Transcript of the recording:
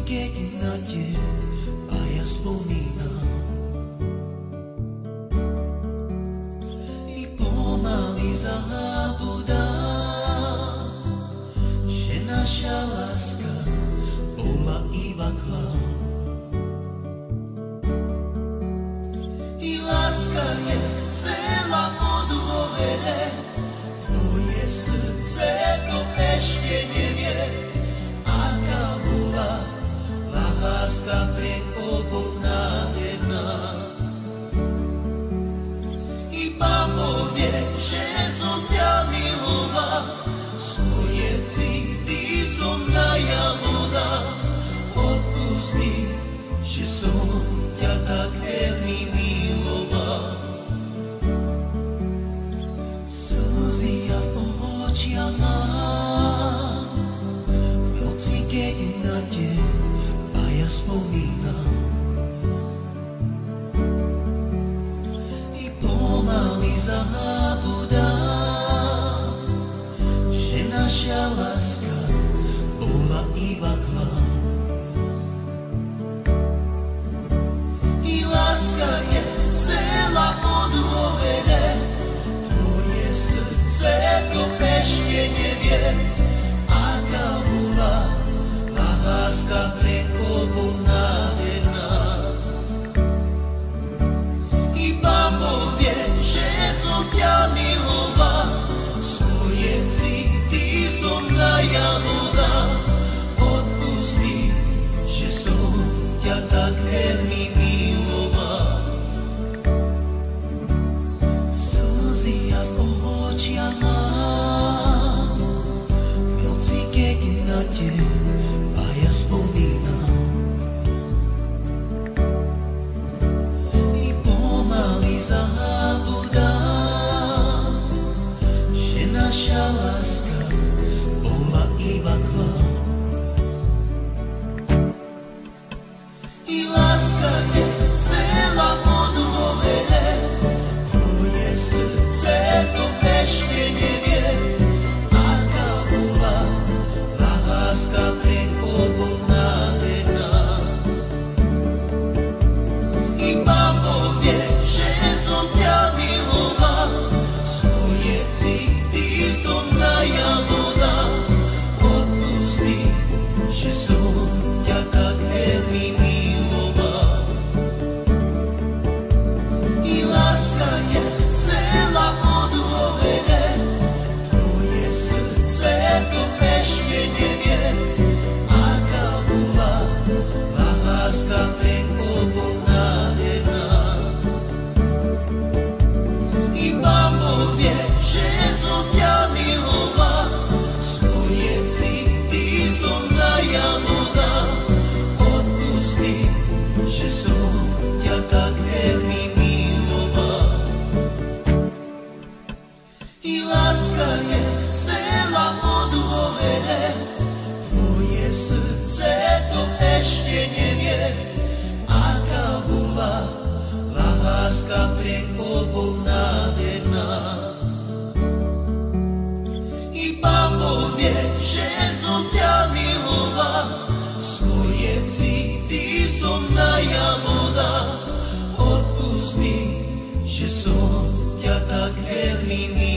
keď na te a ja spomínam. I pomaly zabudám, že naša láska bola iba klam. I láska je celá o dôvere, tvoje srdce to ešte nevie, aká bola láska pre oboch nádherná. Iba povie, že som ťa miloval, svoje city som najavo dal. Odpusť mi, že som ťa tak veľmi miloval. Slzy ja v očiach mám, v noci, keď na te a ja spomínam. I pomaly zabudám, že naša láska bola iba klam. I láska je celá o dôvere, tvoje srdce to ešte nevie, aká bola láska pre oboch nádherná. Iba povie, že som ťa miloval, svoje city som najavo dal. Odpusť mi, že som ťa tak veľmi miloval. Slzy ja v očiach mám, v noci, keď na te a ja spomínam. I pomaly zabudám, že naša láska bola iba klam. I láska je celá o dôvere, tvoje srdce to ešte nevie, aká bola láska pre oboch nádherná. Iba povie, že som ťa miloval, svoje city som najavo dal. Odpusť mi, že som ťa tak veľmi miloval. I láska je celá o dôvere, tvoje srdce to ešte nevie, aká bola láska pre oboch nádherná. Iba povie, že som ťa miloval, svoje city som najavo dal. Odpusť mi, že som ťa tak veľmi miloval. I láska je celá o dôvere, tvoje srdce to ešte nevie, aká bola láska pre oboch nádherná. Iba povie, že som ťa miloval, svoje city som najavo dal. Odpusť mi, že som ťa tak veľmi miloval.